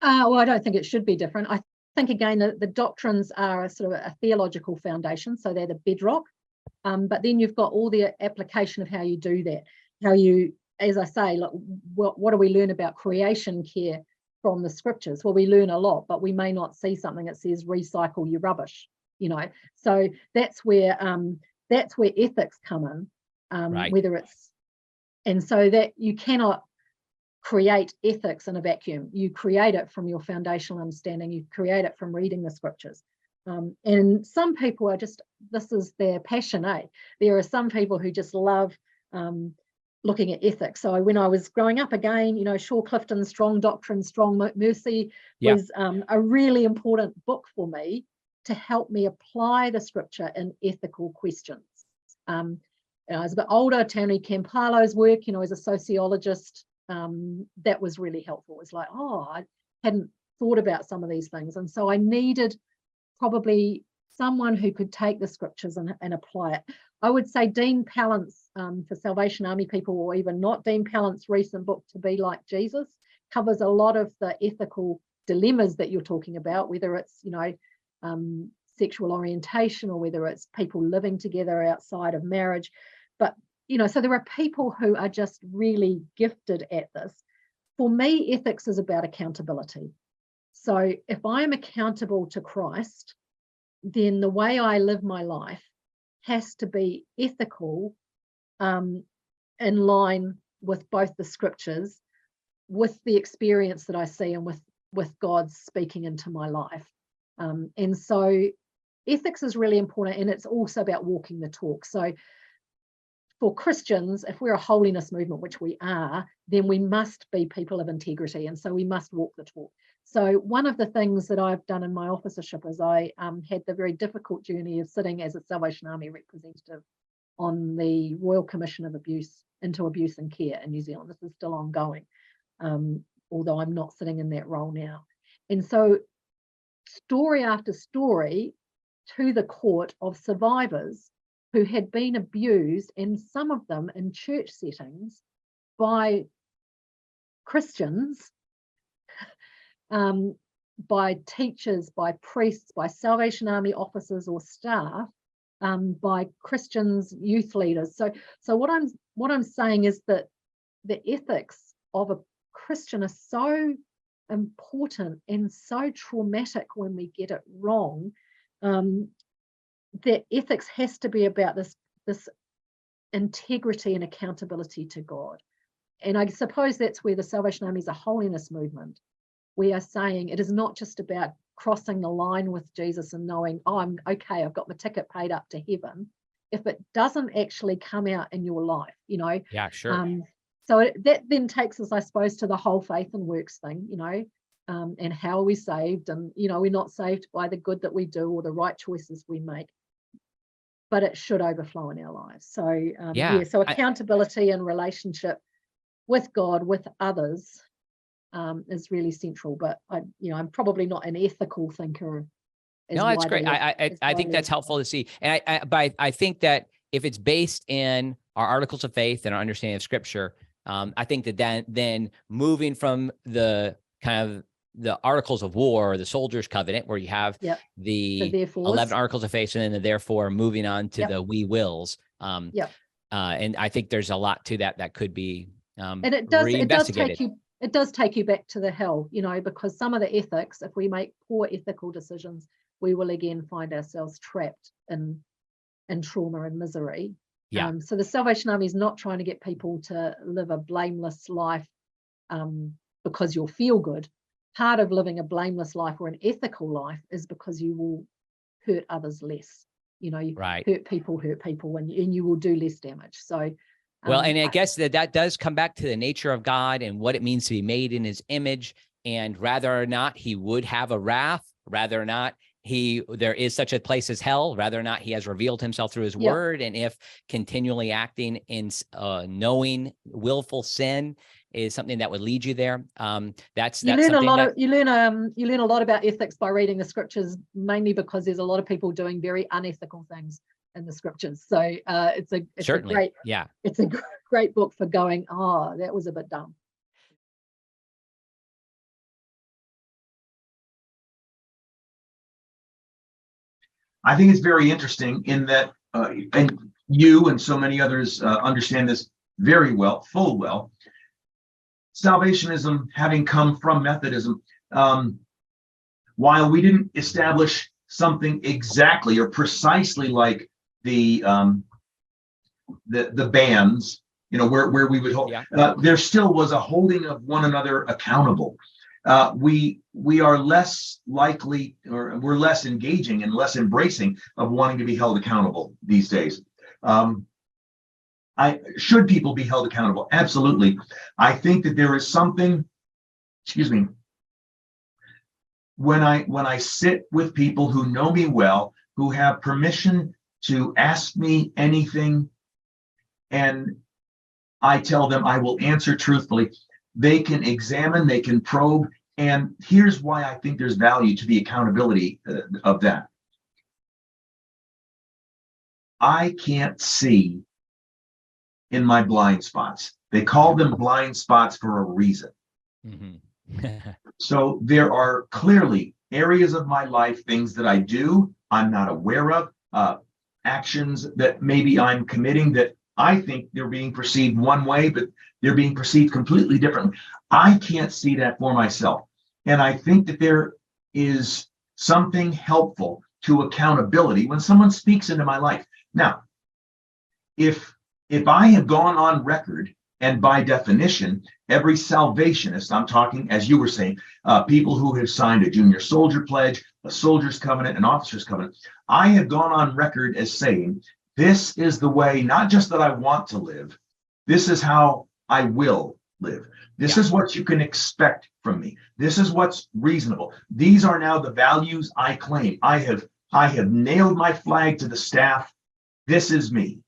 Well, I don't think it should be different. I think, again, the doctrines are a sort of a theological foundation, so they're the bedrock. But then you've got all the application of how you do that, how you, as I say, like, what do we learn about creation care from the scriptures? Well, we learn a lot, but we may not see something that says recycle your rubbish, you know. So that's where ethics come in, Right. whether it's, and so that you cannot create ethics in a vacuum. You create it from your foundational understanding. You create it from reading the scriptures. And some people are just, this is their passion, eh? There are some people who just love looking at ethics. So when I was growing up, again, you know, Shaw Clifton's Strong Doctrine, Strong Mercy was a really important book for me to help me apply the scripture in ethical questions. I was a bit older, Tony Campolo's work, you know, as a sociologist, that was really helpful. It was like, oh, I hadn't thought about some of these things. And so I needed probably someone who could take the scriptures and apply it. I would say Dean Pallant's, for Salvation Army people, or even not, Dean Pallant's recent book, To Be Like Jesus, covers a lot of the ethical dilemmas that you're talking about, whether it's, you know, sexual orientation, or whether it's people living together outside of marriage. But, you know, so there are people who are just really gifted at this. For me, ethics is about accountability. So if I'm accountable to Christ, then the way I live my life has to be ethical, in line with both the scriptures, with the experience that I see, and with God speaking into my life. And so ethics is really important, and it's also about walking the talk. So for Christians, if we're a holiness movement, which we are, then we must be people of integrity, and so we must walk the talk. So one of the things that I've done in my officership is I had the very difficult journey of sitting as a Salvation Army representative on the Royal Commission of Abuse into Abuse and Care in New Zealand. This is still ongoing, although I'm not sitting in that role now. And so story after story to the court of survivors who had been abused, and some of them in church settings, by Christians, by teachers, by priests, by Salvation Army officers or staff, by Christians, youth leaders. So what I'm saying is that the ethics of a Christian are so important and so traumatic when we get it wrong, that ethics has to be about this integrity and accountability to God. And I suppose that's where the Salvation Army is a holiness movement. We are saying it is not just about crossing the line with Jesus and knowing, oh, I'm okay, I've got my ticket paid up to heaven, if it doesn't actually come out in your life, you know. Yeah, sure. So that then takes us, I suppose, to the whole faith and works thing, you know, and how are we saved? And, you know, we're not saved by the good that we do or the right choices we make, but it should overflow in our lives. So so accountability and relationship with God, with others, is really central. But I'm probably not an ethical thinker. No, that's great. I think that's helpful to see. And I think that if it's based in our articles of faith and our understanding of scripture, I think that then moving from the kind of the articles of war, or the soldiers' covenant, where you have the 11 articles of faith, and then the therefore, moving on to the we wills. And I think there's a lot to that could be and it does take you back to the hill, you know, because some of the ethics, if we make poor ethical decisions, we will again find ourselves trapped in trauma and misery. So the Salvation Army is not trying to get people to live a blameless life because you'll feel good. Part of living a blameless life or an ethical life is because you will hurt others less. You know, you hurt people, and you will do less damage. So, well, and I guess that does come back to the nature of God and what it means to be made in his image, and whether or not he would have a wrath, whether or not there is such a place as hell, whether or not he has revealed himself through his word, and if continually acting in knowing willful sin is something that would lead you there. You learn a lot about ethics by reading the scriptures, mainly because there's a lot of people doing very unethical things in the scriptures. So it's a great book for going, oh, that was a bit dumb. I think it's very interesting in that, and you and so many others understand this very well, full well. Salvationism, having come from Methodism, while we didn't establish something exactly or precisely like the bands, where we would hold, there still was a holding of one another accountable. We are less likely, or we're less engaging and less embracing of wanting to be held accountable these days. Should people be held accountable? Absolutely. I think that there is something, excuse me, when I sit with people who know me well, who have permission to ask me anything, and I tell them I will answer truthfully, they can examine, they can probe, and here's why I think there's value to the accountability of that. I can't see in my blind spots. They call them blind spots for a reason. Mm-hmm. So there are clearly areas of my life, things that I do, I'm not aware of, actions that maybe I'm committing that I think they're being perceived one way, but they're being perceived completely differently. I can't see that for myself. And I think that there is something helpful to accountability when someone speaks into my life. Now, if I have gone on record, and by definition, every salvationist, I'm talking, as you were saying, people who have signed a junior soldier pledge, a soldier's covenant, an officer's covenant, I have gone on record as saying, this is the way, not just that I want to live, this is how I will live. This is what you can expect from me. This is what's reasonable. These are now the values I claim. I have nailed my flag to the staff. This is me.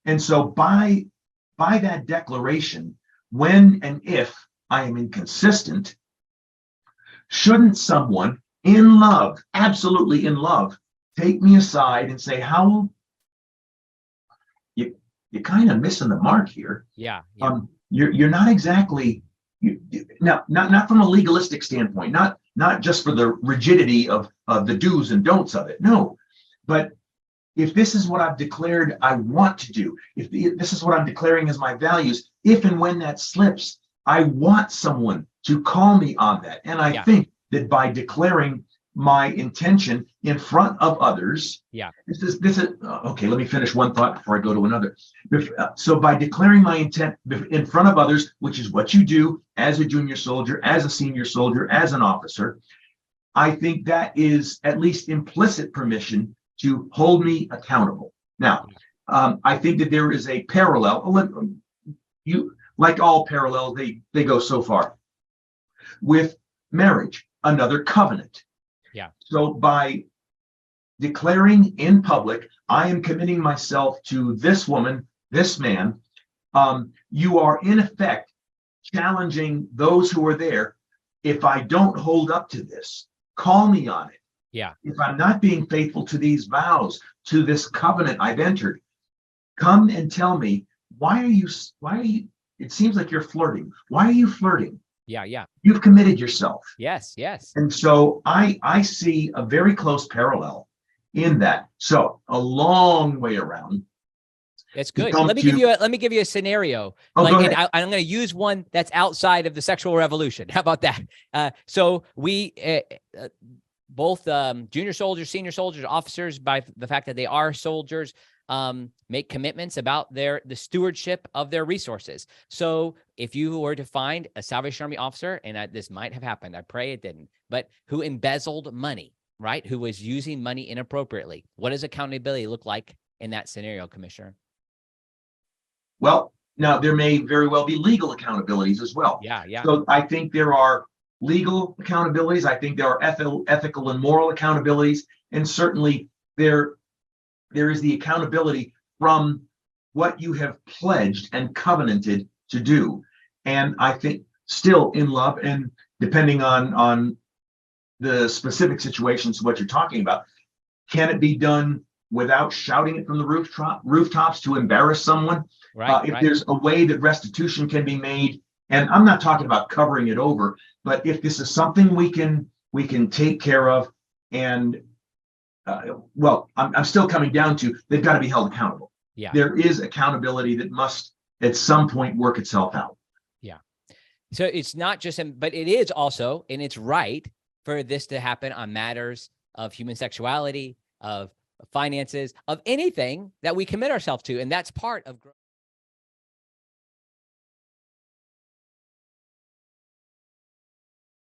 And so by that declaration, when and if I am inconsistent, shouldn't someone in love, absolutely in love, take me aside and say, how you're kind of missing the mark here. Yeah. You're not exactly, not from a legalistic standpoint, not just for the rigidity of the do's and don'ts of it. No, but if this is what I've declared I want to do, if this is what I'm declaring as my values, if and when that slips, I want someone to call me on that. And I think that by declaring my intention in front of others, this is okay. Let me finish one thought before I go to another. So by declaring my intent in front of others, which is what you do as a junior soldier, as a senior soldier, as an officer, I think that is at least implicit permission to hold me accountable. Now, I think that there is a parallel. You, like all parallels, they go so far. With marriage, another covenant. Yeah. So by declaring in public, I am committing myself to this woman, this man, you are in effect challenging those who are there. If I don't hold up to this, call me on it. Yeah. If I'm not being faithful to these vows, to this covenant I've entered, come and tell me, why are you, it seems like you're flirting. Why are you flirting? Yeah. You've committed yourself. Yes. And so I see a very close parallel in that. So a long way around. It's good. Let me give you a scenario. Go ahead. I'm going to use one that's outside of the sexual revolution. How about that? So we, both junior soldiers, senior soldiers, officers, by the fact that they are soldiers, make commitments about the stewardship of their resources. So if you were to find a Salvation Army officer, and this might have happened, I pray it didn't, but who embezzled money, right? Who was using money inappropriately. What does accountability look like in that scenario, Commissioner? Well, now there may very well be legal accountabilities as well. Yeah. So I think there are legal accountabilities. I think there are ethical and moral accountabilities. And certainly there is the accountability from what you have pledged and covenanted to do. And I think still in love, and depending on the specific situations, what you're talking about, can it be done without shouting it from the rooftops to embarrass someone? If there's a way that restitution can be made, and I'm not talking about covering it over, but if this is something we can take care of, and well, I'm still coming down to they've got to be held accountable. Yeah. There is accountability that must at some point work itself out. Yeah. So it's not just, but it is also, and it's right for this to happen on matters of human sexuality, of finances, of anything that we commit ourselves to. And that's part of growth.